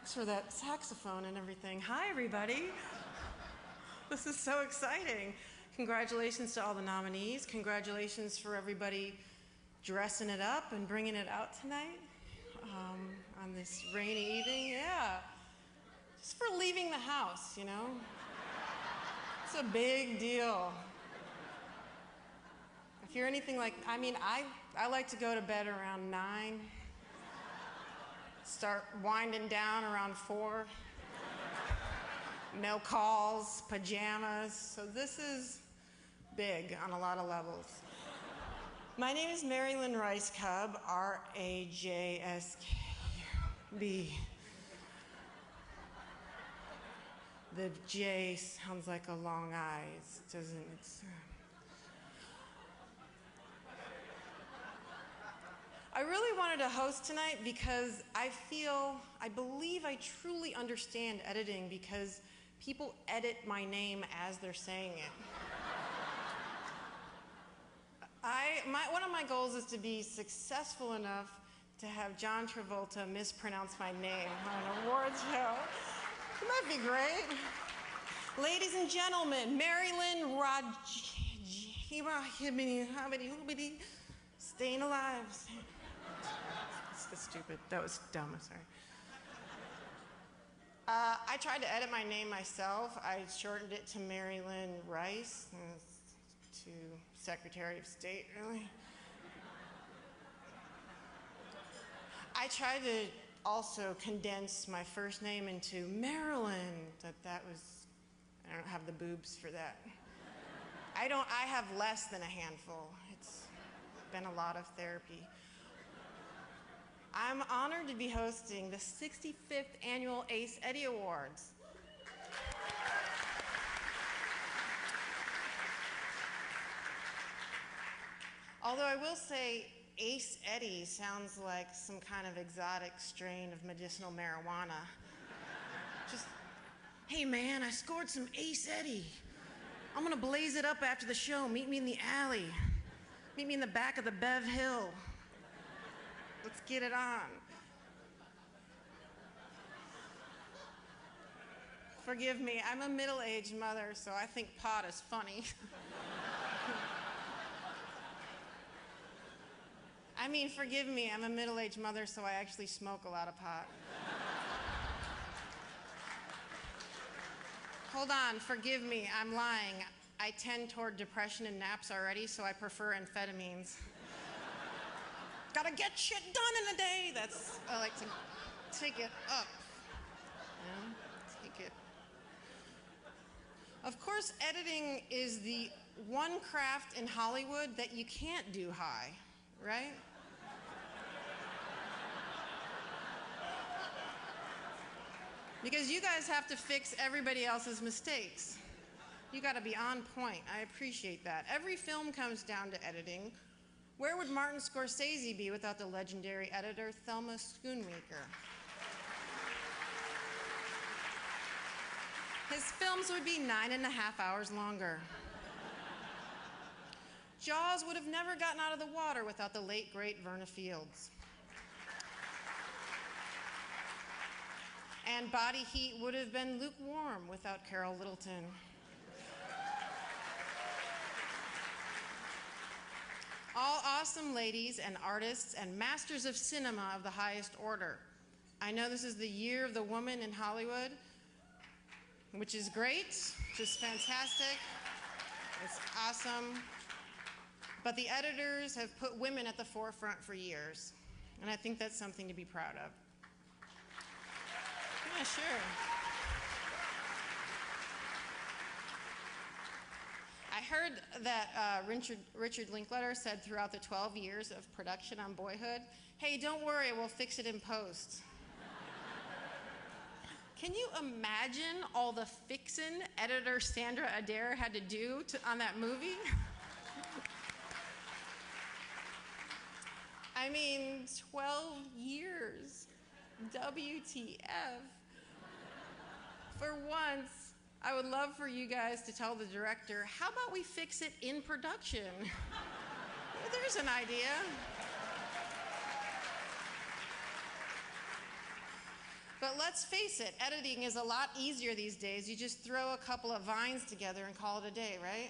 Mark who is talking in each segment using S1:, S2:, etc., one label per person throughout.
S1: For that saxophone and everything. Hi, everybody. This is so exciting. Congratulations to all the nominees. Congratulations for everybody dressing it up and bringing it out tonight on this rainy evening. Yeah. Just for leaving the house, you know? It's a big deal. If you're anything like, I like to go to bed around 9. Start winding down around 4. No calls, pajamas. So this is big on a lot of levels. My name is Lynn Rajskub, R-A-J-S-K-U-B. The J sounds like a long I. It doesn't. I really wanted to host tonight because I believe I truly understand editing because people edit my name as they're saying it. One of my goals is to be successful enough to have John Travolta mispronounce my name on an award show. Wouldn't that be great? Ladies and gentlemen, Lynn Rajskub, staying alive. That's stupid. That was dumb. I'm sorry. I tried to edit my name myself. I shortened it to Mary Lynn Rice, to Secretary of State, really. I tried to also condense my first name into Marilyn. I don't have the boobs for that. I have less than a handful. It's been a lot of therapy. I'm honored to be hosting the 65th Annual Ace Eddie Awards. Although I will say Ace Eddie sounds like some kind of exotic strain of medicinal marijuana. Just, hey man, I scored some Ace Eddie. I'm gonna blaze it up after the show. Meet me in the alley. Meet me in the back of the Bev Hill. Let's get it on. Forgive me, I'm a middle-aged mother, so I think pot is funny. Forgive me, I'm a middle-aged mother, so I actually smoke a lot of pot. Hold on, forgive me, I'm lying. I tend toward depression and naps already, so I prefer amphetamines. Gotta get shit done in a day. I like to take it up. You know? Take it. Of course, editing is the one craft in Hollywood that you can't do high, right? Because you guys have to fix everybody else's mistakes. You gotta be on point. I appreciate that. Every film comes down to editing. Where would Martin Scorsese be without the legendary editor Thelma Schoonmaker? His films would be 9.5 hours longer. Jaws would have never gotten out of the water without the late, great Verna Fields. And Body Heat would have been lukewarm without Carol Littleton. All awesome ladies and artists and masters of cinema of the highest order. I know this is the year of the woman in Hollywood, which is great, just fantastic. It's awesome. But the editors have put women at the forefront for years, and I think that's something to be proud of. Yeah, sure. I heard that Richard Linklater said throughout the 12 years of production on Boyhood, hey, don't worry, we'll fix it in post. Can you imagine all the fixin' editor Sandra Adair had to do on that movie? 12 years. WTF. For once, I would love for you guys to tell the director, how about we fix it in production? There's an idea. But let's face it, editing is a lot easier these days. You just throw a couple of vines together and call it a day, right?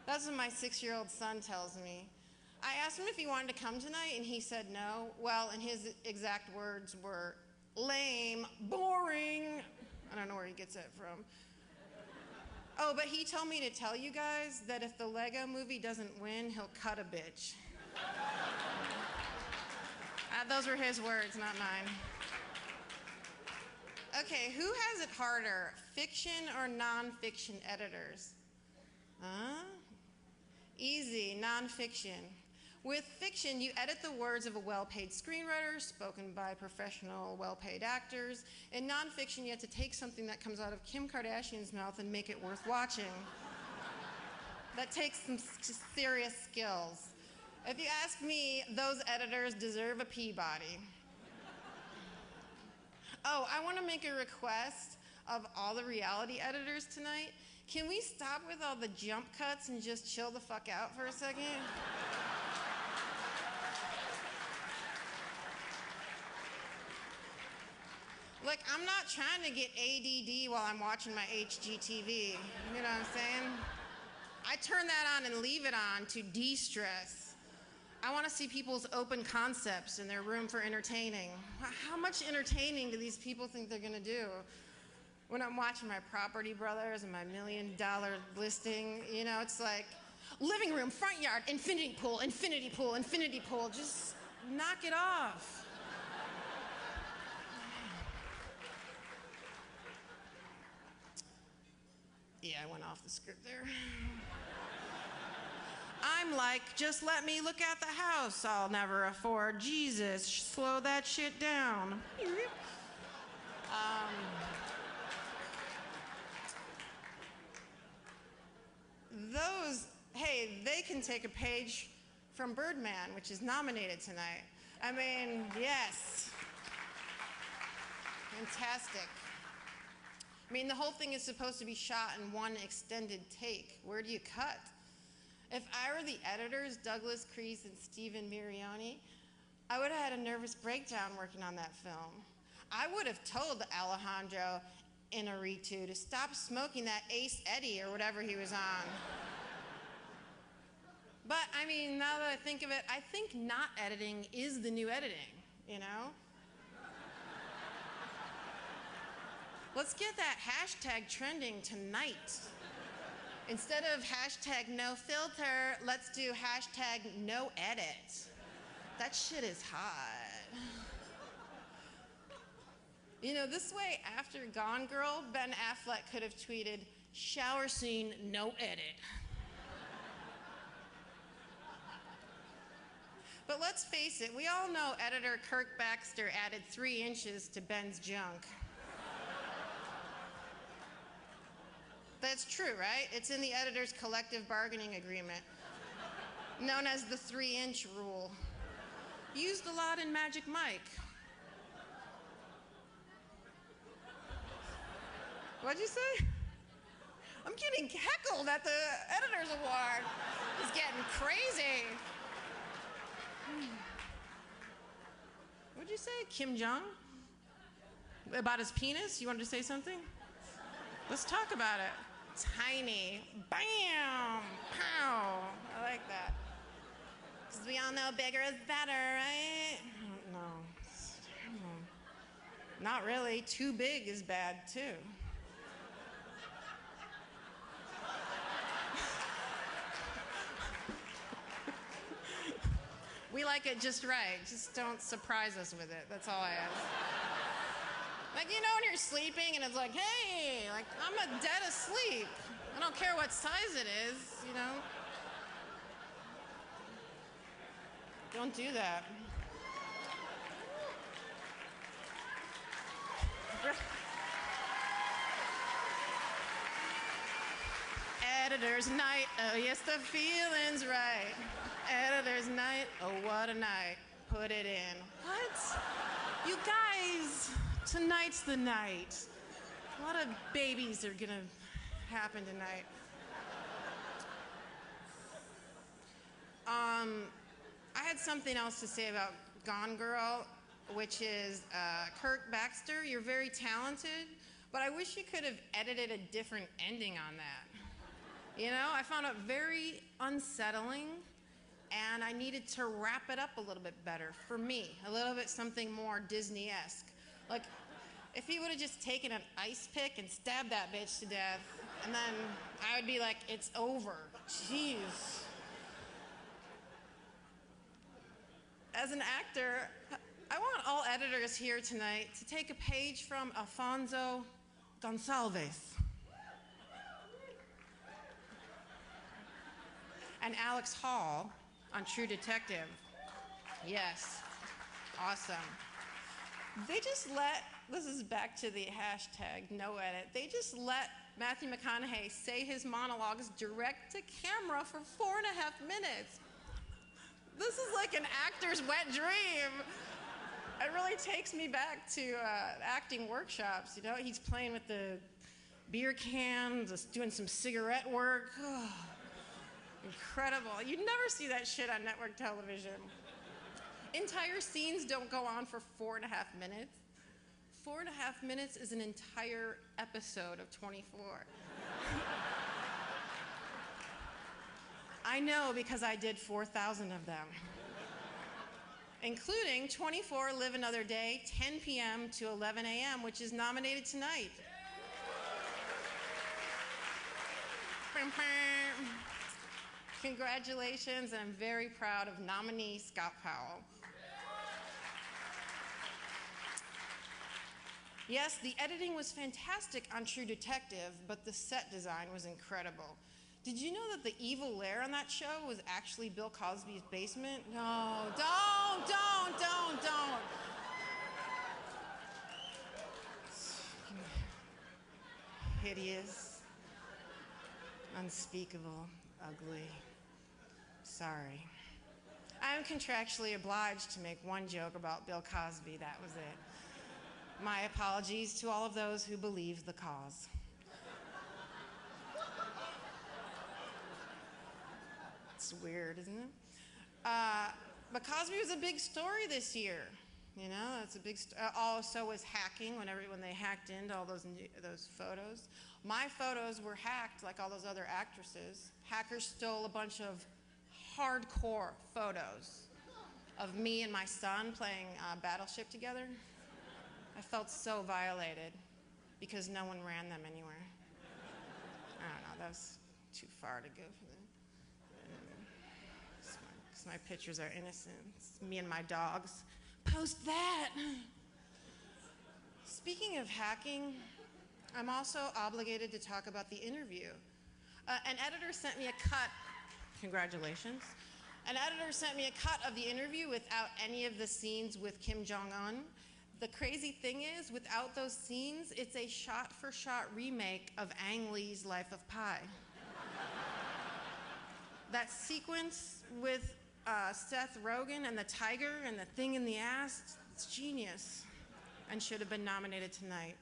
S1: That's what my 6-year-old son tells me. I asked him if he wanted to come tonight, and he said no. Well, and his exact words were, lame, boring. I don't know where he gets it from. Oh, but he told me to tell you guys that if the Lego movie doesn't win, he'll cut a bitch. Those were his words, not mine. Okay, who has it harder, fiction or nonfiction editors? Easy, nonfiction. With fiction, you edit the words of a well-paid screenwriter, spoken by professional, well-paid actors. In nonfiction, you have to take something that comes out of Kim Kardashian's mouth and make it worth watching. That takes some serious skills. If you ask me, those editors deserve a Peabody. Oh, I want to make a request of all the reality editors tonight. Can we stop with all the jump cuts and just chill the fuck out for a second? Look, I'm not trying to get ADD while I'm watching my HGTV. You know what I'm saying? I turn that on and leave it on to de-stress. I want to see people's open concepts and their room for entertaining. How much entertaining do these people think they're going to do? When I'm watching my Property Brothers and my $1 million listing, you know, it's like, living room, front yard, infinity pool, infinity pool, infinity pool. Just knock it off. Yeah, I went off the script there. I'm like, just let me look at the house I'll never afford. Jesus, slow that shit down. Hey, they can take a page from Birdman, which is nominated tonight. I mean, yes. Fantastic. I mean, the whole thing is supposed to be shot in one extended take. Where do you cut? If I were the editors, Douglas Crease and Stephen Mirioni, I would have had a nervous breakdown working on that film. I would have told Alejandro Inarritu to stop smoking that Ace Eddie or whatever he was on. But, I mean, now that I think of it, I think not editing is the new editing, you know? Let's get that hashtag trending tonight. Instead of hashtag no filter, let's do hashtag no edit. That shit is hot. You know, this way, after Gone Girl, Ben Affleck could have tweeted, shower scene, no edit. But let's face it, we all know editor Kirk Baxter added 3 inches to Ben's junk. That's true, right? It's in the editor's collective bargaining agreement, known as the 3-inch rule. Used a lot in Magic Mike. What'd you say? I'm getting heckled at the Editor's Award. It's getting crazy. What'd you say, Kim Jong? About his penis? You wanted to say something? Let's talk about it. Tiny. Bam! Pow! I like that. Because we all know bigger is better, right? No. Not really. Too big is bad, too. We like it just right. Just don't surprise us with it. That's all I ask. Like, you know when you're sleeping and it's like, hey, like, I'm dead asleep. I don't care what size it is, you know? Don't do that. Editor's night, oh yes, the feeling's right. Editor's night, oh what a night. Put it in. What? You guys, tonight's the night. A lot of babies are gonna happen tonight. I had something else to say about Gone Girl. which is Kirk Baxter. You're very talented, but I wish you could have edited a different ending on that. You know, I found it very unsettling, and I needed to wrap it up a little bit better for me, a little bit something more Disney-esque. Like, if he would have just taken an ice pick and stabbed that bitch to death, and then I would be like, it's over. Jeez. As an actor, I want all editors here tonight to take a page from Alfonso Gonçalves and Alex Hall on True Detective. Yes, awesome. They just let, this is back to the hashtag no edit, they just let Matthew McConaughey say his monologues direct to camera for 4.5 minutes. This is like an actor's wet dream. It really takes me back to acting workshops, you know? He's playing with the beer cans, just doing some cigarette work. Oh, incredible. You'd never see that shit on network television. Entire scenes don't go on for 4.5 minutes. 4.5 minutes is an entire episode of 24. I know because I did 4,000 of them, including 24 Live Another Day, 10 p.m. to 11 a.m., which is nominated tonight. Congratulations, and I'm very proud of nominee Scott Powell. Yes, the editing was fantastic on True Detective, but the set design was incredible. Did you know that the evil lair on that show was actually Bill Cosby's basement? No, don't. Hideous, unspeakable, ugly. Sorry. I'm contractually obliged to make one joke about Bill Cosby. That was it. My apologies to all of those who believe the cause. It's weird, isn't it? But Cosby was a big story this year. You know, that's a big. Also was hacking when they hacked into all those photos. My photos were hacked like all those other actresses. Hackers stole a bunch of hardcore photos of me and my son playing Battleship together. I felt so violated because no one ran them anywhere. I don't know, that was too far to go for that. Because my pictures are innocent. It's me and my dogs. Post that! Speaking of hacking, I'm also obligated to talk about the interview. An editor sent me a cut. Congratulations. An editor sent me a cut of the interview without any of the scenes with Kim Jong-un. The crazy thing is, without those scenes, it's a shot-for-shot remake of Ang Lee's Life of Pi. That sequence with Seth Rogen and the tiger and the thing in the ass, it's genius and should have been nominated tonight.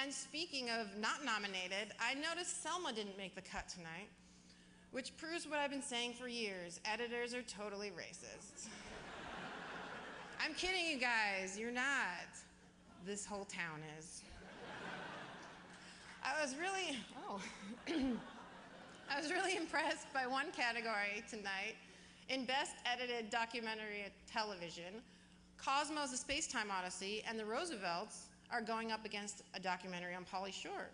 S1: And speaking of not nominated, I noticed Selma didn't make the cut tonight, which proves what I've been saying for years. Editors are totally racist. I'm kidding, you guys. You're not. This whole town is. I was really impressed by one category tonight. In Best Edited Documentary Television, Cosmos: A Space-Time Odyssey and The Roosevelts are going up against a documentary on Pauly Shore.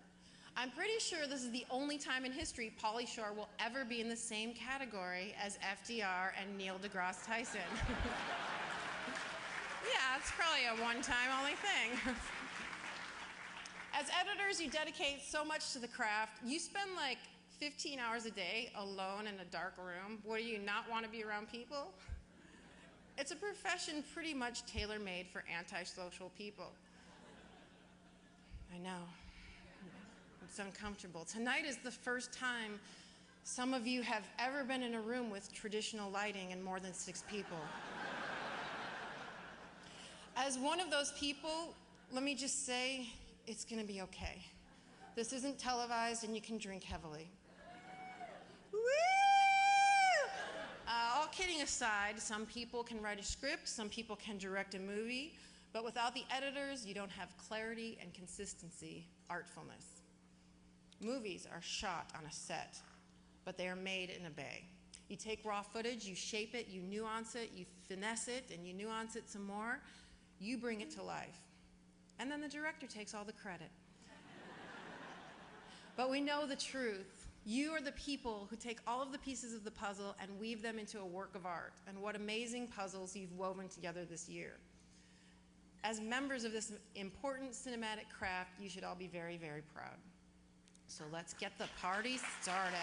S1: I'm pretty sure this is the only time in history Pauly Shore will ever be in the same category as FDR and Neil deGrasse Tyson. Yeah, it's probably a one-time only thing. As editors, you dedicate so much to the craft. You spend like 15 hours a day alone in a dark room. What, do you not want to be around people? It's a profession pretty much tailor-made for antisocial people. I know. It's uncomfortable. Tonight is the first time some of you have ever been in a room with traditional lighting and more than 6 people. As one of those people, let me just say, it's gonna be okay. This isn't televised and you can drink heavily. Woo! All kidding aside, some people can write a script, some people can direct a movie, but without the editors, you don't have clarity and consistency, artfulness. Movies are shot on a set, but they are made in a bay. You take raw footage, you shape it, you nuance it, you finesse it, and you nuance it some more. You bring it to life. And then the director takes all the credit. But we know the truth. You are the people who take all of the pieces of the puzzle and weave them into a work of art. And what amazing puzzles you've woven together this year. As members of this important cinematic craft, you should all be very, very proud. So let's get the party started.